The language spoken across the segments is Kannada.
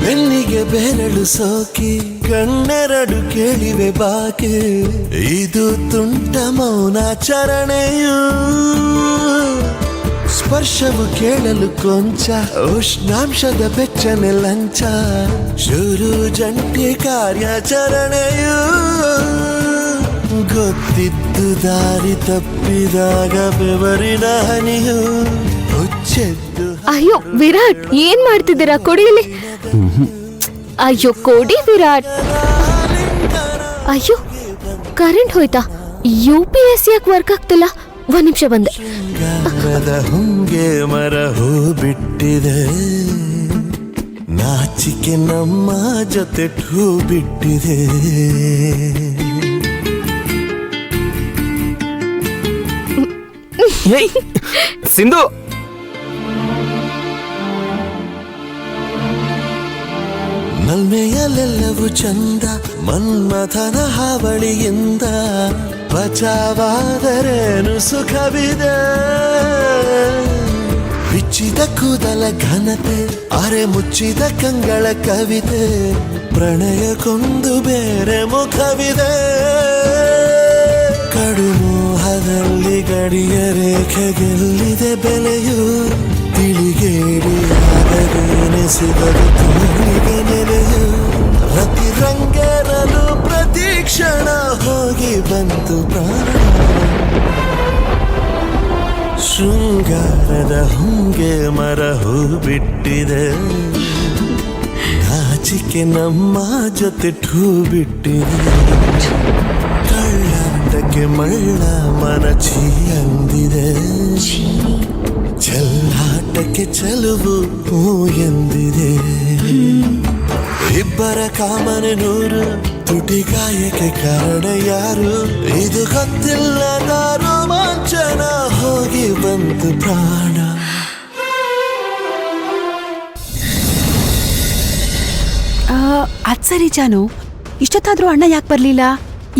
ಬೆನ್ನಿಗೆ ಬೆರಳು ಸೋಕಿ ಕಣ್ಣೆರಡು ಕೇಳಿವೆ ಬಾಕಿ ಇದು ತುಂಟ ಮೌನಾಚರಣೆಯು ಸ್ಪರ್ಶವು ಕೇಳಲು ಕೊಂಚ ಉಷ್ಣಾಂಶದ ಬೆಚ್ಚನೆ ಲಂಚ ಶುರು ಜಂಟಿ ಕಾರ್ಯಾಚರಣೆಯು ಗೊತ್ತಿದ್ದು ದಾರಿ ತಪ್ಪಿದಾಗ ಬೆವರಿನ ಹನಿಯು ಹುಚ್ಚೆದ್ದು. ಅಯ್ಯೋ ವಿರಾಟ್, ಏನ್ ಮಾಡ್ತಿದ್ದೀರಾ? ಕೊಡಿಲಿ. ಅಯ್ಯೋ ಕೊಡಿ ವಿರಾಟ್. ಅಯ್ಯೋ ಕರೆಂಟ್ ಹೋಯ್ತಾ? UPS ಯಾಕೆ ವರ್ಕ್ ಆಗ್ತಿಲ್ಲ? ಒಂದ್ ನಿಮಿಷ ಬಂದೆ. ಹುಂಗೆ ಮರ ಹೂ ಬಿಟ್ಟಿದೆ, ನಾಚಿಕೆ ನಮ್ಮ ಜೊತೆ ಹೂ ಬಿಟ್ಟಿದೆ. ಸಿಂಧು, ನಲ್ಮೆಯಲ್ಲೆಲ್ಲವೂ ಚಂದ, ಮನ್ಮಥನ ಹಾವಳಿಯಿಂದ ಬಚಾವಾದರೇನು ಸುಖವಿದೆ. ಬಿಚ್ಚಿದ ಕೂದಲ ಘನತೆ, ಅರೆ ಮುಚ್ಚಿದ ಕಂಗಳ ಕವಿತೆ, ಪ್ರಣಯಕ್ಕೊಂದು ಬೇರೆ ಮುಖವಿದೆ. ಕಡುಮೋಹದಲ್ಲಿ ಗಡಿಯ ರೇಖೆ ಗೆಲ್ಲಿದೆ ಬೆಲೆಯು, ತಿಳಿಗೇಡಿಯಾಗದೇನೆಸಿದರು ತೋಳಿಗೆ ನೆಲೆಯು. ರತಿರಂಗೇರಲು ಪ್ರತೀಕ್ಷಣ ಹೋಗಿ ಬಂತು ಪ್ರಾಣ, ಶೃಂಗಾರದ ಹುಂಗೆ ಮರ ಹೂ ಬಿಟ್ಟಿದೆ, ನಾಚಿಕೆ ನಮ್ಮ ಜೊತೆ ಠೂ ಬಿಟ್ಟಿದೆ. ಕಳ್ಳಾಟಕ್ಕೆ ಮಳ್ಳ ಮನ ಛೀ ಅಂದಿದೆ, ಚೆಲ್ಲಾಟಕ್ಕೆ ಚೆಲುವು ಹೂ ಎಂದಿದೆ. ಇಬ್ಬರ ಕಾಮನೆ ನೂರು, ತುಟಿಗಾಯಕ್ಕೆ ಕಾರಣ ಯಾರು? ಇದು ಗೊತ್ತಿಲ್ಲದ ರೋಮಾಂಚನ ಹೋಗಿ ಬಂತು ಪ್ರಾಣ. ಅದ್ ಸರಿ ಜಾನು, ಇಷ್ಟೊತ್ತಾದ್ರೂ ಅಣ್ಣ ಯಾಕೆ ಬರ್ಲಿಲ್ಲ?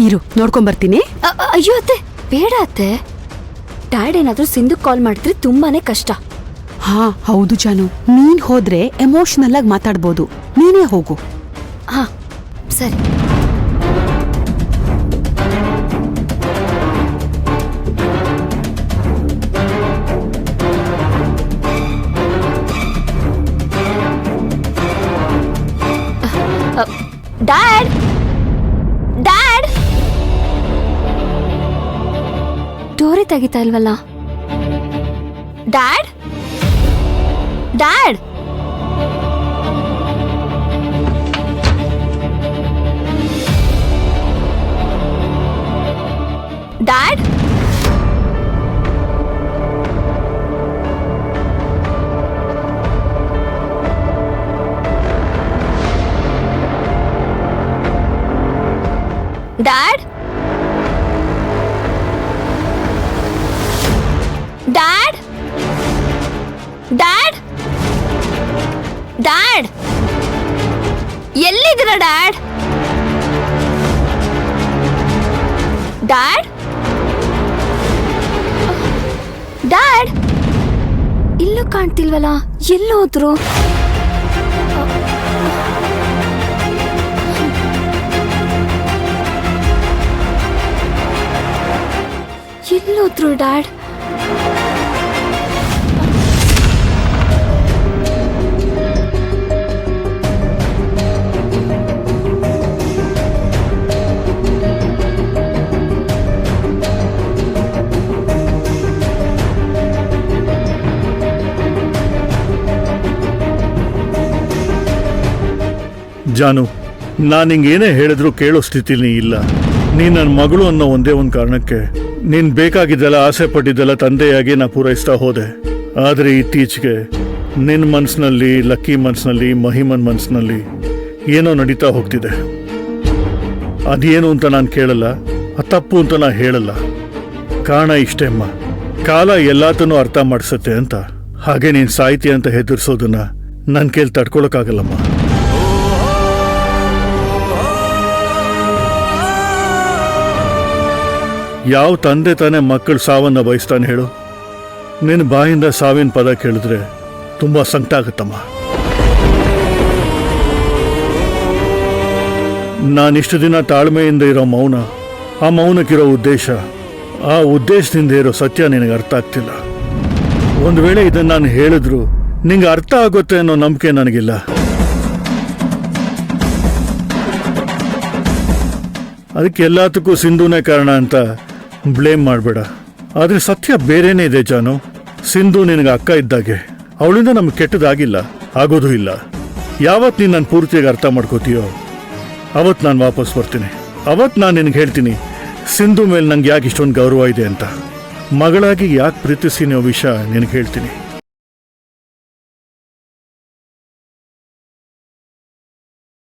ಇರು ನೋಡ್ಕೊಂಬರ್ತೀನಿ. ಅಯ್ಯೋ ಅತ್ತೆ, ಬೇಡ ಅತ್ತೆ. ಡ್ಯಾಡ್ ಏನಾದ್ರೂ ಸಿಂಧು ಕಾಲ್ ಮಾಡಿದ್ರೆ ತುಂಬಾನೇ ಕಷ್ಟ. ಹಾ ಹೌದು ಜಾನು, ನೀನ್ ಹೋದ್ರೆ ಎಮೋಷನಲ್ ಆಗಿ ಮಾತಾಡ್ಬೋದು, ನೀನೇ ಹೋಗು. ಹಾ ಸರಿ. ಡ್ಯಾಡ್, ಡ್ಯಾಡ್, ಡೋರೆ ತೆಗಿತಾ ಇಲ್ವಲ್ಲ? Dad, dad, dad, dad, dad, dad, dad, ಎಲ್ಲಿದ್ದೀರಾ ಡ್ಯಾಡ್? ಡ್ಯಾಡ್, ಡ್ಯಾಡ್, ಇಲ್ಲೂ ಕಾಣ್ತಿಲ್ವಲ್ಲ, ಎಲ್ಲೋದ್ರು? ಎಲ್ಲೋದ್ರು ಡ್ಯಾಡ್? ಜಾನು, ನಾನು ಹಿಂಗೇನೇ ಹೇಳಿದ್ರು ಕೇಳೋ ಸ್ಥಿತಿಲಿ ಇಲ್ಲ. ನೀನು ನನ್ನ ಮಗಳು ಅನ್ನೋ ಒಂದೇ ಒಂದು ಕಾರಣಕ್ಕೆ ನೀನು ಬೇಕಾಗಿದ್ದೆಲ್ಲ, ಆಸೆ ಪಟ್ಟಿದ್ದೆಲ್ಲ ತಂದೆಯಾಗಿ ನಾ ಪೂರೈಸ್ತಾ ಹೋದೆ. ಆದರೆ ಇತ್ತೀಚೆಗೆ ನಿನ್ನ ಮನಸ್ಸಿನಲ್ಲಿ, ಲಕ್ಕಿ ಮನಸ್ಸಿನಲ್ಲಿ, ಮಹಿಮನ್ ಮನಸ್ಸಿನಲ್ಲಿ ಏನೋ ನಡೀತಾ ಹೋಗ್ತಿದೆ. ಅದೇನು ಅಂತ ನಾನು ಕೇಳಲ್ಲ, ಅದು ತಪ್ಪು ಅಂತ ನಾನು ಹೇಳಲ್ಲ. ಕಾರಣ ಇಷ್ಟೇ ಅಮ್ಮ, ಕಾಲ ಎಲ್ಲಾತನೂ ಅರ್ಥ ಮಾಡಿಸುತ್ತೆ ಅಂತ. ಹಾಗೆ ನೀನು ಸಾಯ್ತಿ ಅಂತ ಹೆದರ್ಸೋದನ್ನ ನನ್ನ ಕೈಲಿ ತಡ್ಕೊಳಕ್ಕಾಗಲ್ಲಮ್ಮ. ಯಾವ ತಂದೆ ತಾನೇ ಮಕ್ಕಳು ಸಾವನ್ನ ಬಯಸ್ತಾನೆ ಹೇಳು? ನಿನ್ನ ಬಾಯಿಂದ ಸಾವಿನ ಪದ ಕೇಳಿದ್ರೆ ತುಂಬ ಸಂಕಟ ಆಗುತ್ತಮ್ಮ. ನಾನಿಷ್ಟು ದಿನ ತಾಳ್ಮೆಯಿಂದ ಇರೋ ಮೌನ, ಆ ಮೌನಕ್ಕಿರೋ ಉದ್ದೇಶ, ಆ ಉದ್ದೇಶದಿಂದ ಇರೋ ಸತ್ಯ ನಿನಗೆ ಅರ್ಥ ಆಗ್ತಿಲ್ಲ. ಒಂದು ವೇಳೆ ಇದನ್ನು ನಾನು ಹೇಳಿದ್ರು ನಿಂಗೆ ಅರ್ಥ ಆಗುತ್ತೆ ಅನ್ನೋ ನಂಬಿಕೆ ನನಗಿಲ್ಲ. ಅದಕ್ಕೆ ಎಲ್ಲದಕ್ಕೂ ಸಿಂಧುನೇ ಕಾರಣ ಅಂತ ಬ್ಲೇಮ್ ಮಾಡಬೇಡ. ಆದರೆ ಸತ್ಯ ಬೇರೆನೇ ಇದೆ ಜಾನು. ಸಿಂಧು ನಿನಗೆ ಅಕ್ಕ ಇದ್ದಾಗೆ. ಅವಳಿಂದ ನಮ್ಗೆ ಕೆಟ್ಟದಾಗಿಲ್ಲ, ಆಗೋದು ಇಲ್ಲ. ಯಾವತ್ತು ನೀನು ನನ್ನ ಪೂರ್ತಿಯಾಗಿ ಅರ್ಥ ಮಾಡ್ಕೋತೀಯೋ ಅವತ್ತು ನಾನು ವಾಪಸ್ ಬರ್ತೀನಿ. ಅವತ್ತು ನಾನು ನಿನಗೆ ಹೇಳ್ತೀನಿ ಸಿಂಧು ಮೇಲೆ ನಂಗೆ ಯಾಕೆ ಇಷ್ಟೊಂದು ಗೌರವ ಇದೆ ಅಂತ. ಮಗಳಾಗಿ ಯಾಕೆ ಪ್ರೀತಿಸ್ತೀನಿ ಅನ್ನೋ ವಿಷಯ ನಿನಗೆ ಹೇಳ್ತೀನಿ.